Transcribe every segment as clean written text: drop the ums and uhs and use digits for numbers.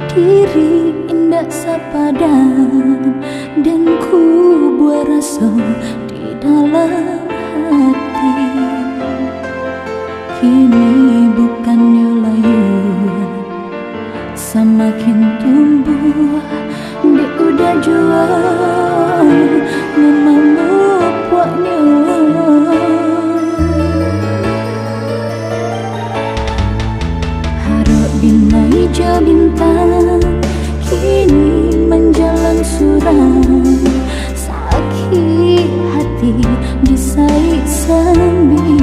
diri indah sepadan, dan ku buat rasa di dalam hati. Kini bukannya layuan, semakin tumbuh di udah jual namamu puaknya. Harap binai ja bintang kini menjalan suram, sakit hati disai sambil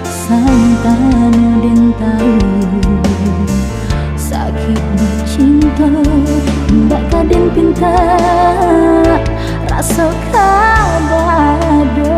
santana dan tahu sakit bercinta mbak kaden pinta rasa kabado.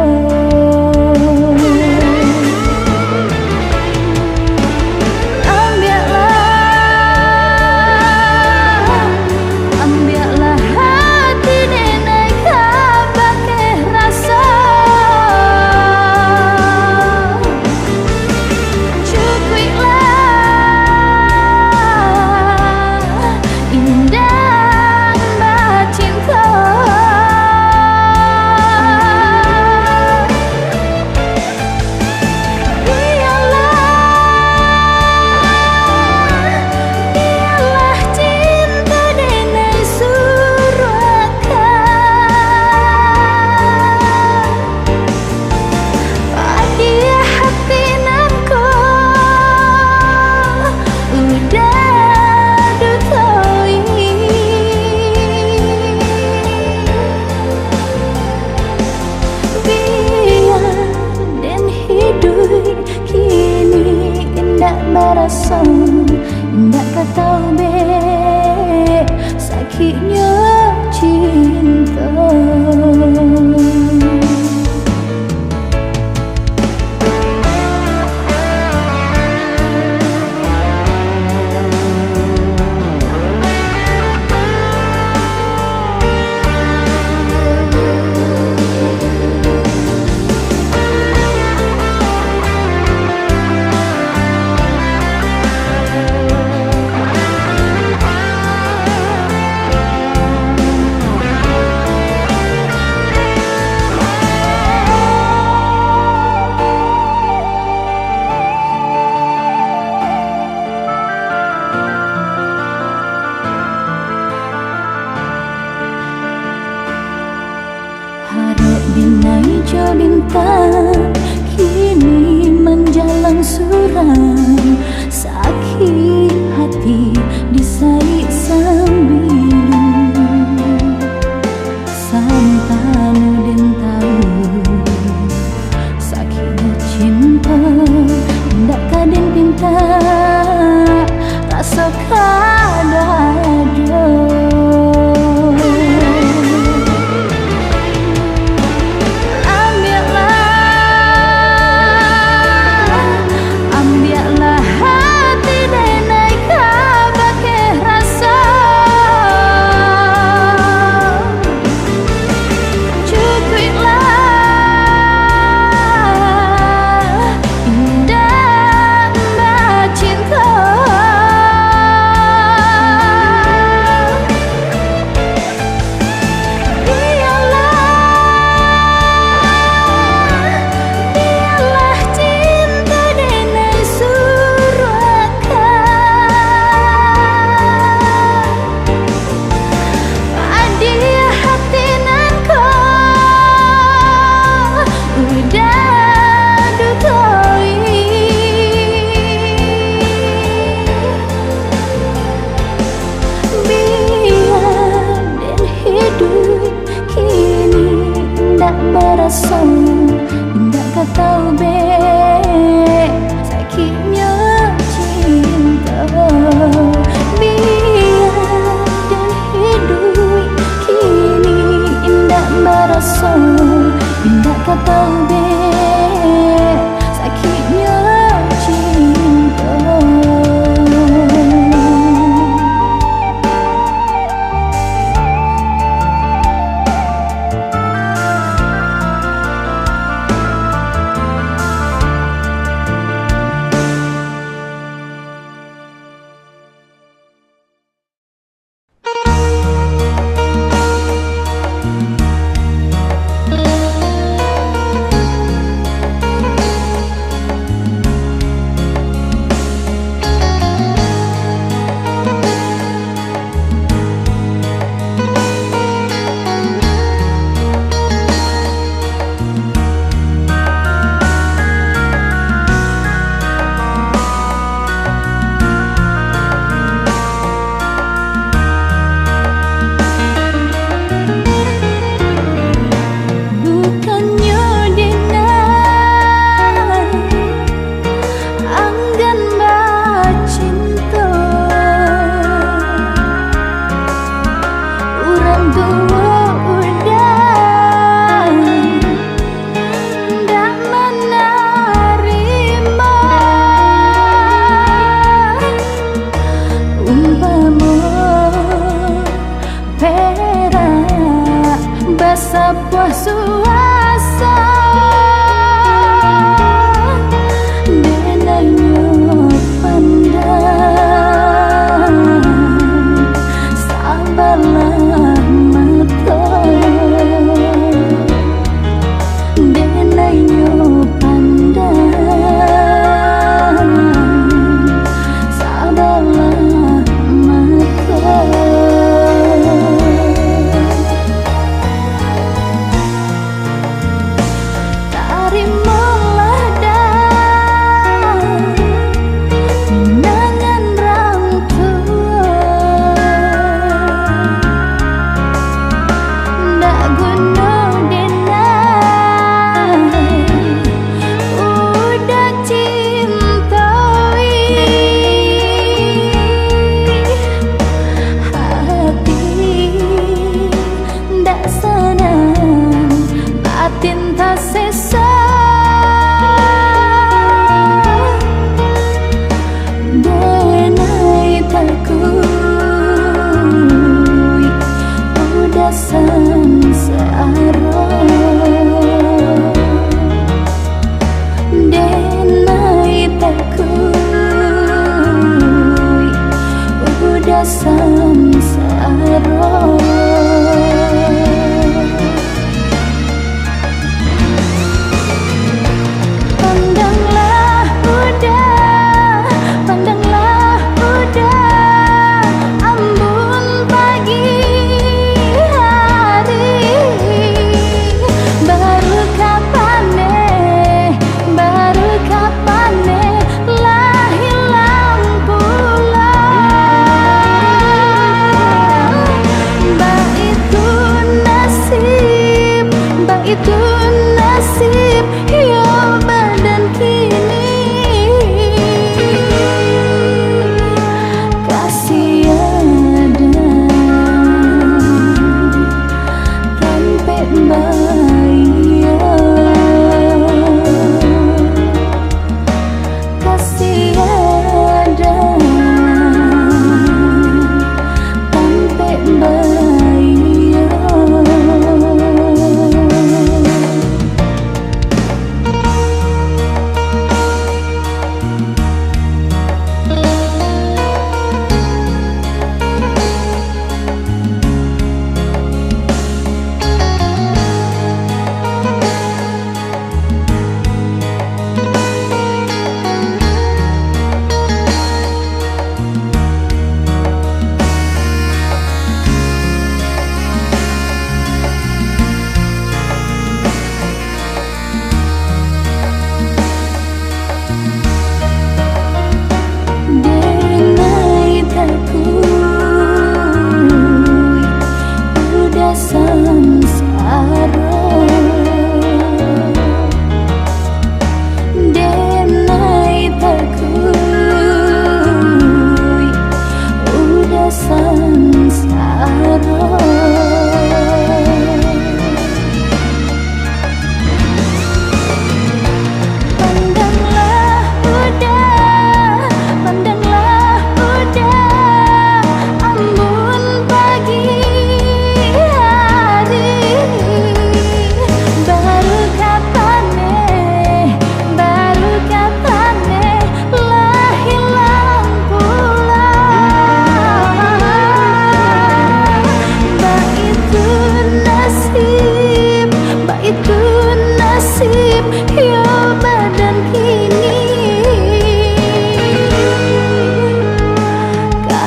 Kini indah merasa, indah kata be sakitnya cinta.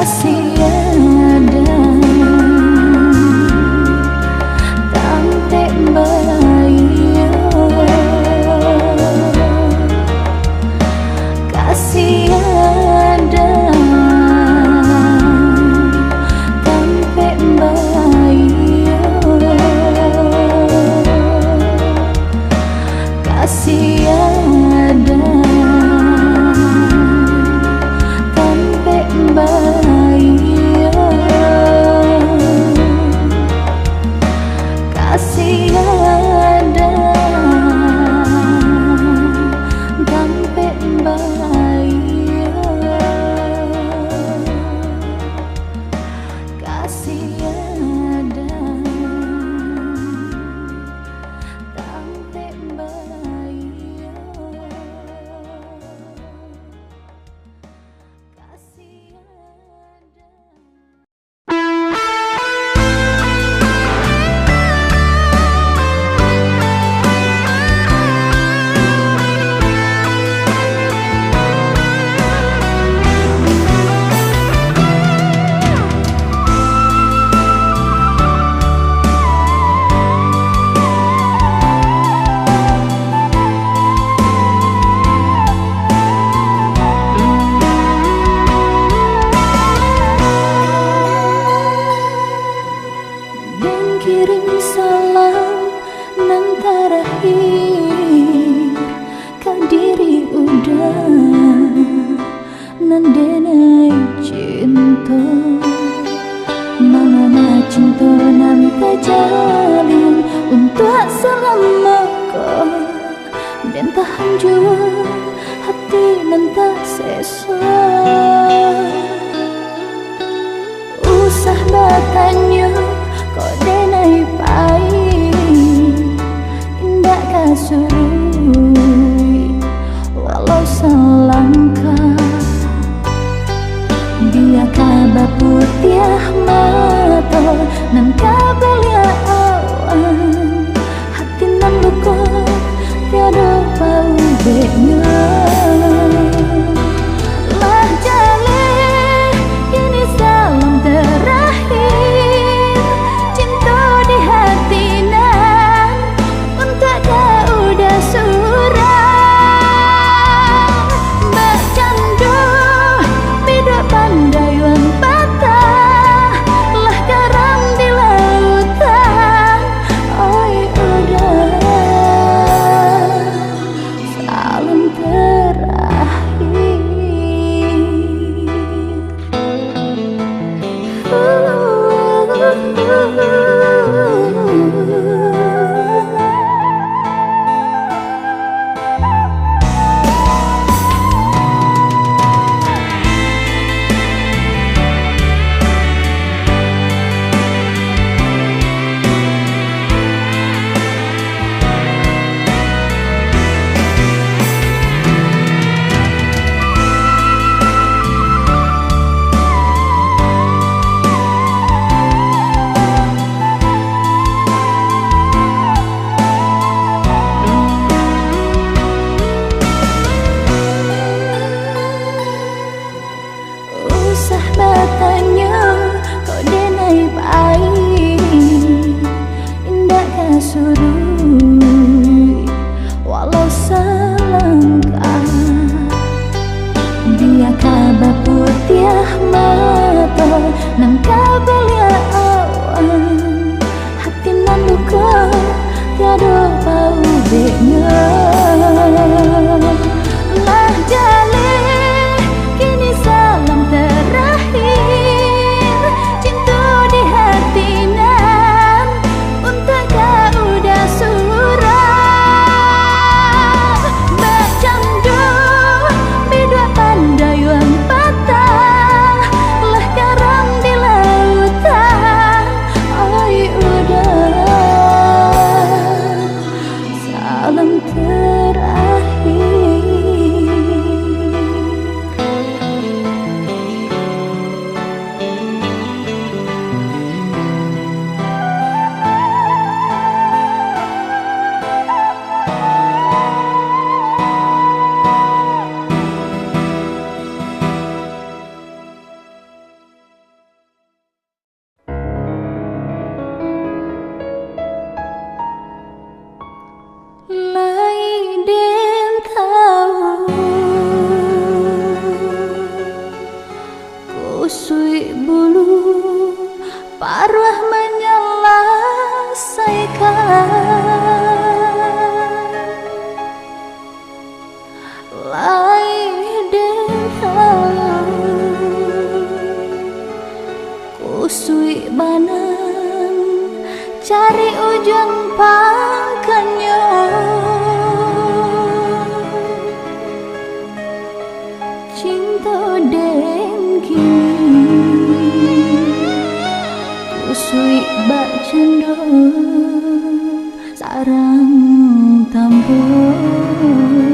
kasih ada tante bayo kasih ada tante bayo kasih ada bayo kasih ada sampai bayo kasih ada sampai bayo kasih ada. Dan kirim salam nan terakhir kau diri udah nan denai cinta mangana cinta nan terjalin untuk selama kau dan tahan jua hati nan tak sesa usah bertanya kau denai pahit indah kasurui walau selangkah dia kabar putih mata nan kabelia awan hati nan luka tiada bau beknya lah jale ini salam terakhir cinta di hati nan untuk kau udah surah bercandu beda pandai wan patah lah karam di lautan oi udah salam terakhir. Usah bertanya kau denai pahit indah kasurui walau selangkah dia kabar putih mata nan kabelia awan hati nan luka tiada bau beknya lah jale kini salam terakhir cinta di hati nan untuk kau udah kusui bulu parwah menyelesaikan lai den kusui banan cari ujung pangkannya cinta den kini kusui bak cendo sarang tambun.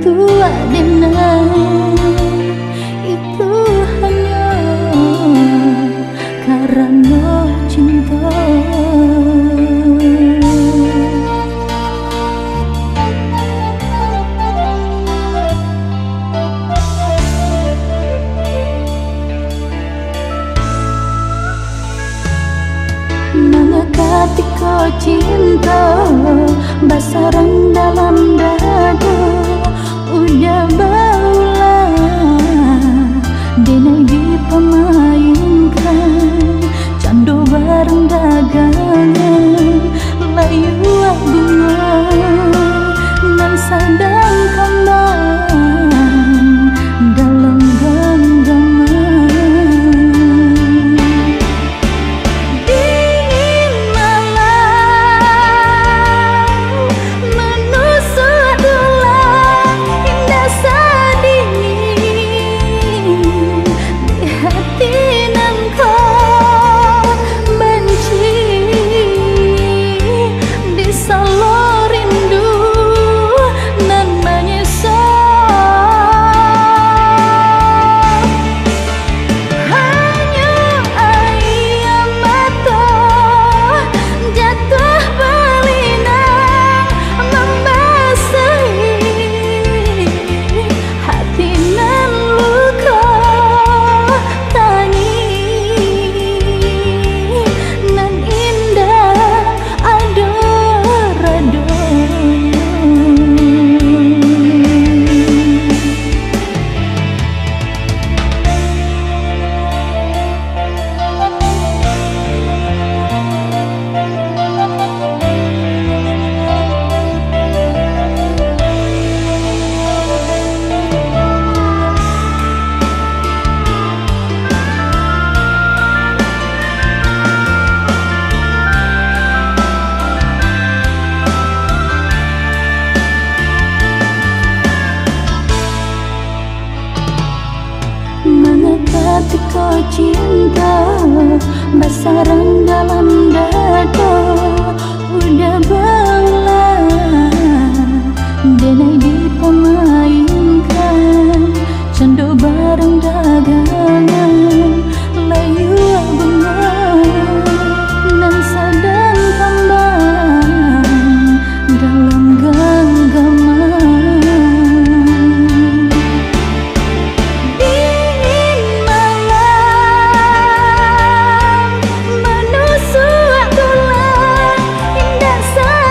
tua denang itu hanya karena cinta. Mengekati kau cinta basarang dalam dada udah baulah denai dipemainkan candu bareng dagangan layu bunga nan sadang kembang dalam genggaman. Mengekati kau cinta basarang dalam dada udah baulah denai dipemainkan candu bareng dagangan layu bunga nan sadang kembang dalam genggaman. Sa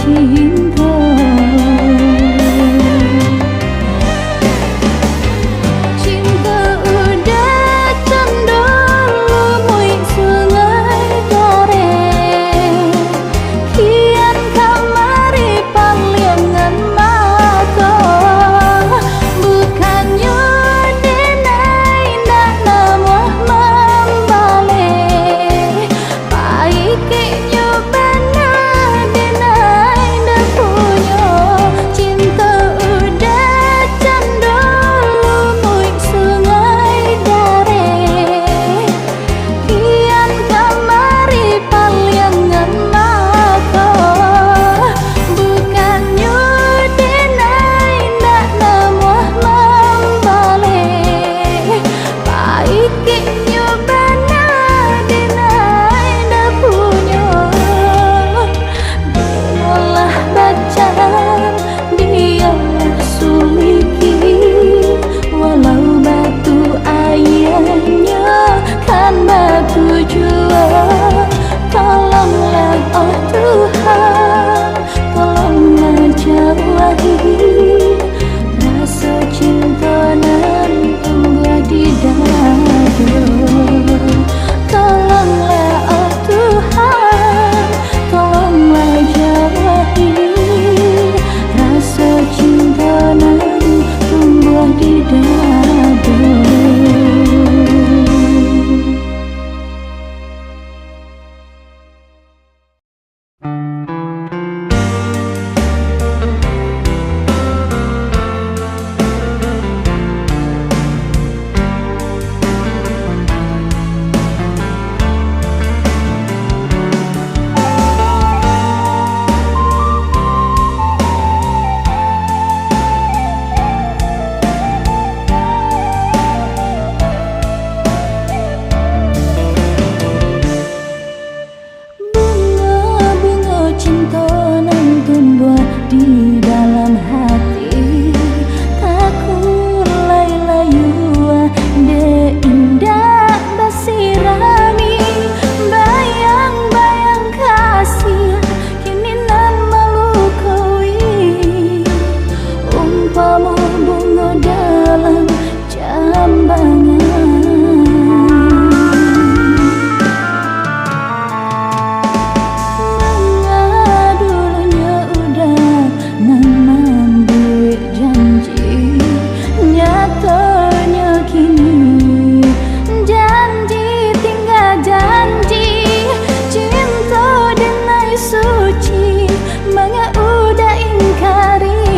cinta. Cinta udah cendol lumui sungai dare, kian kamari paliangan mata. Bukannya denai nak namuh membalik, baiknya benar denai dah punya. Cinta udah cendol lumui sungai dare, kian kamari paliangan mata. Bukannya denai nak namuh membalik, baiknya benar denai dah punya. Dialah bacaan, dialah suliki, walau batu ayahnya kan batu jua. Tolonglah oh Tuhan, tolonglah jawahi rasa cinta nan tumbuh di dada. Tolonglah oh Tuhan, tolonglah jawahi rasa cinta nan tumbuh di dada. Bunga-bunga cinta nan tumbuh di dalam hati, takur layu-layu de indah basirani. Bayang-bayang kasih kini nan melukai, umpama bunga dalam jambangan. Dulunya udah mengambil janji, nyatanya kini janji tinggal janji. Cinta denai suci, manga udah ingkari,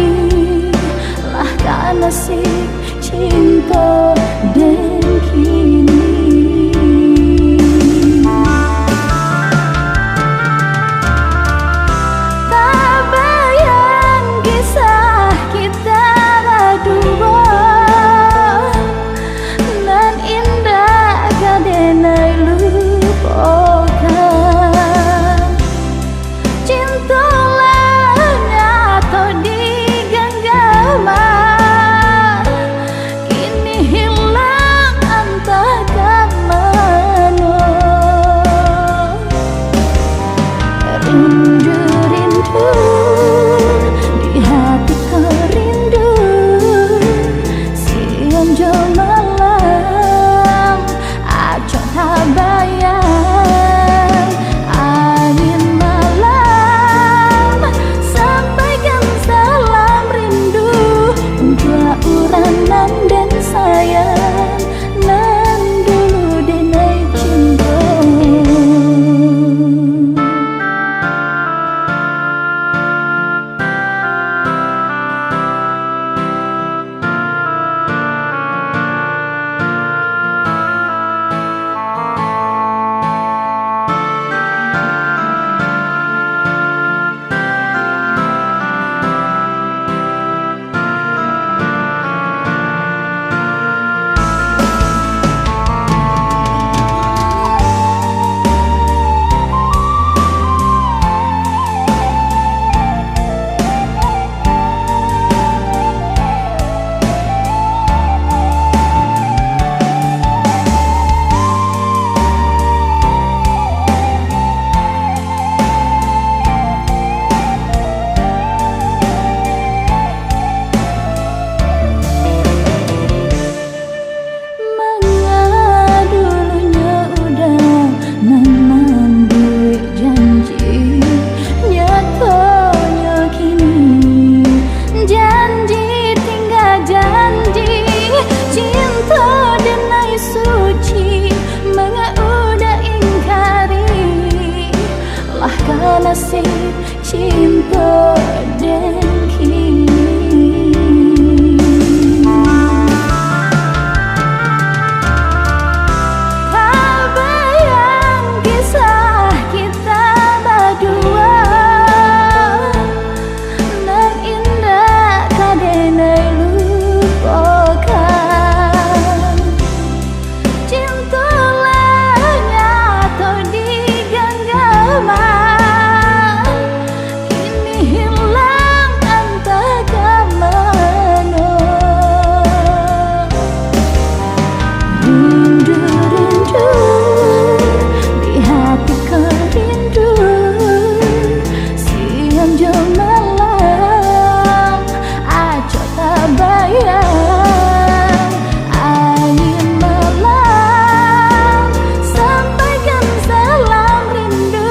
lah kan nasib cinta dan kini. Bayang kisah kita berdua nan indah kadenai lupakan. Cintalah nyata di genggaman, kini cinta dan kini. Kau bayang kisah kita berdua nan indah kadenai lupakan. Cinta nyata di genggaman, kini hilang entah kemana. Rindu-rindu di hatiku rindu, siang jam malam acok tak bayang. Angin malam sampaikan salam rindu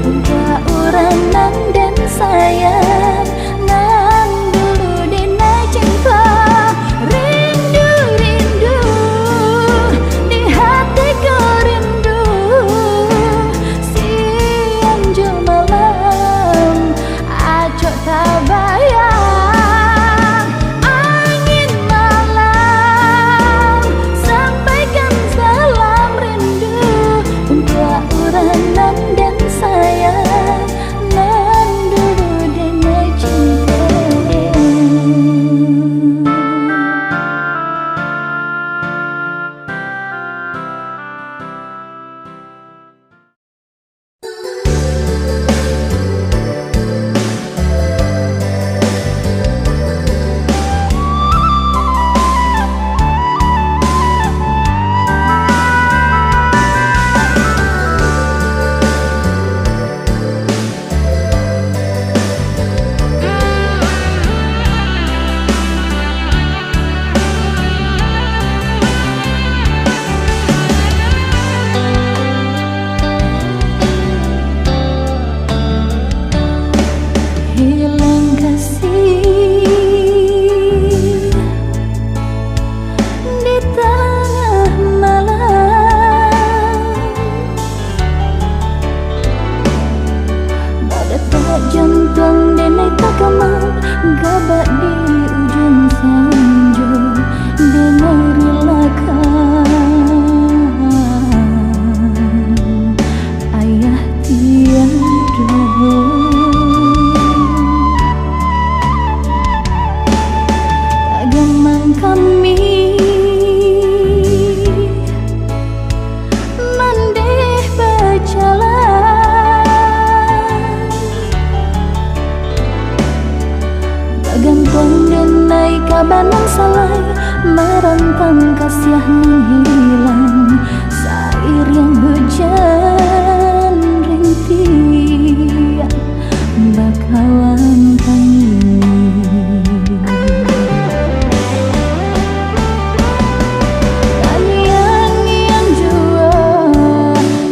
untuk orang nan dan sayang nan dulu dinai cinta. Rindu-rindu di hatiku rindu, siang jam malam acok tak bayang. Angin malam sampaikan salam rindu untuk orang nan dan sayang nan dulu dinai cinta. Hilang kasih di tengah malam, berdetak jantung denai tak kemal, gabak di ujung senja denai relakan. Ayah tiada, agama kami mandeh berjalan, bagantong denai kabanan salai, merantang kasiah menghilang, sair yang hujan rintik bakalan kami. Tanian jua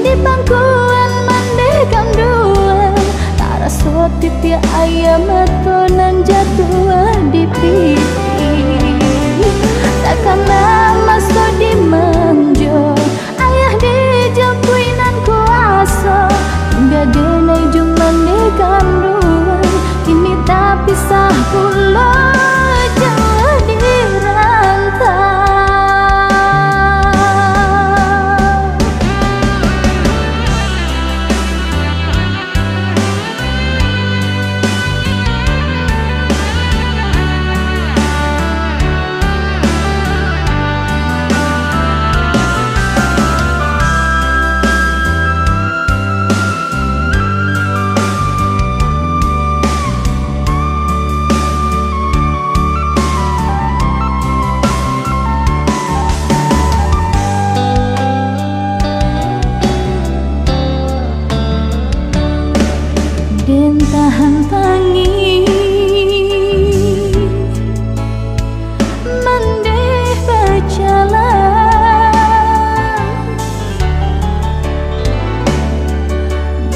di pangkuan mandekan dua, tak rasa titik ayam atau nan jatuh di pipi. Takkan masuk di manjo, ayah di jempuinan kuasa, hingga denai jung mandekan dua, kini tak pisah pula jauh di rantau. Den tahan tangi mandeh berjalan,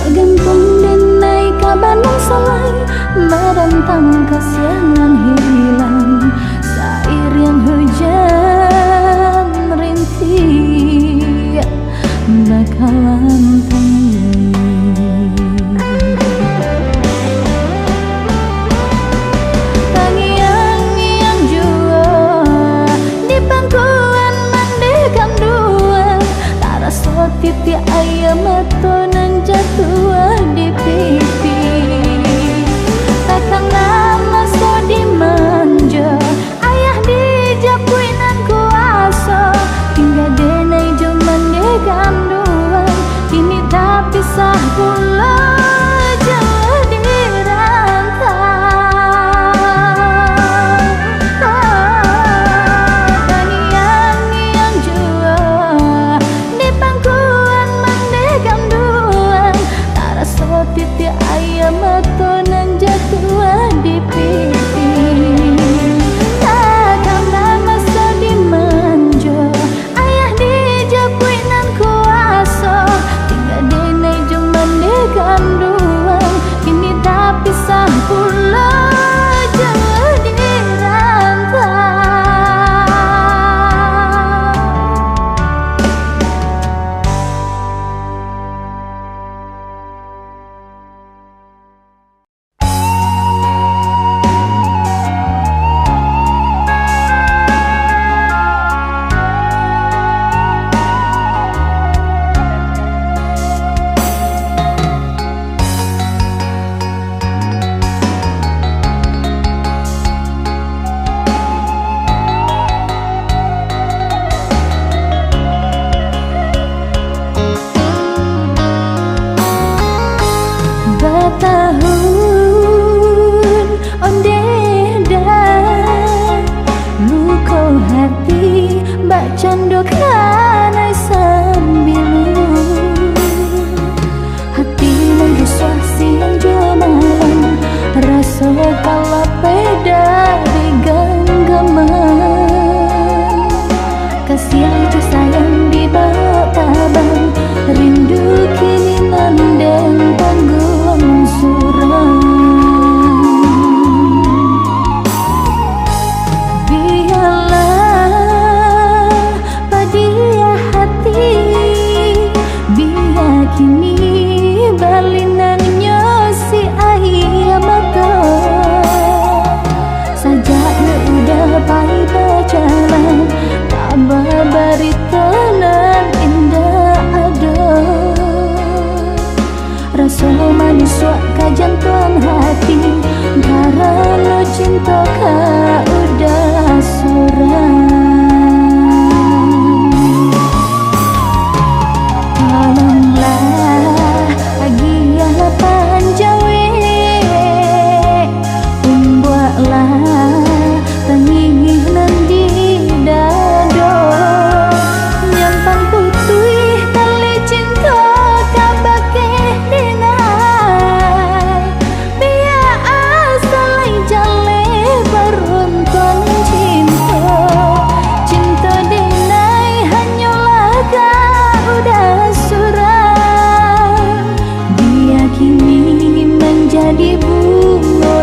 bergantung denai kabanang salai, merantang kasianan hilang, sair yang hujan rintik bakalan tangi.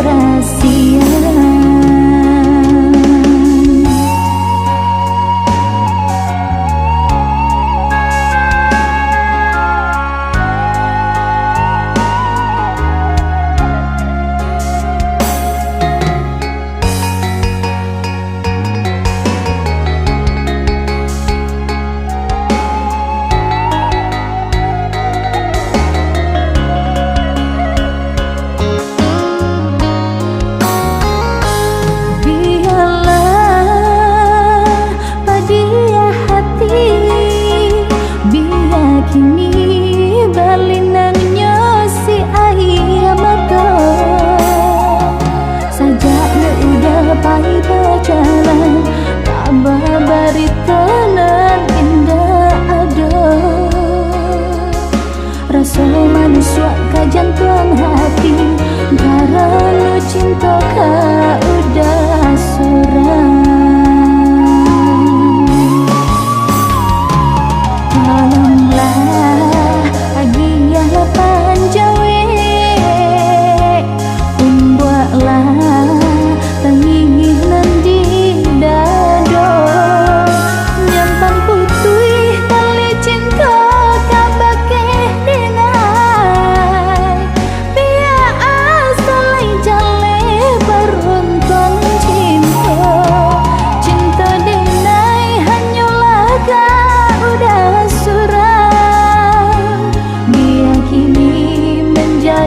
rahasia. Kini balinangnya si ayah mata sajaknya udah pai berjalan kabar berita nan indah ada rasa manusia ka jantung hati karena cinta ka udah surang.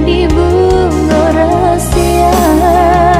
Di bunga rahasia.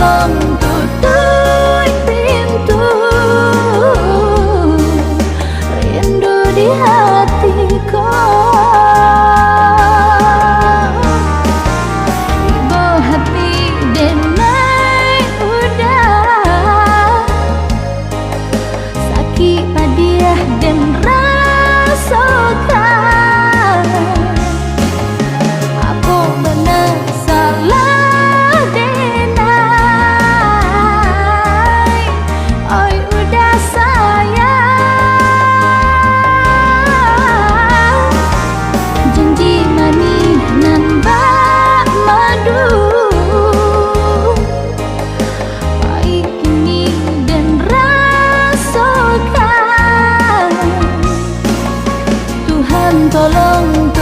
tolong tutup pintu, rindu di hatiku. Ibu hati denai udah sakit padiah dan rasakan aku benar salah denai. Oi udah sayang, janji mani nan bak madu, baik ini dan rasakan. Tuhan tolong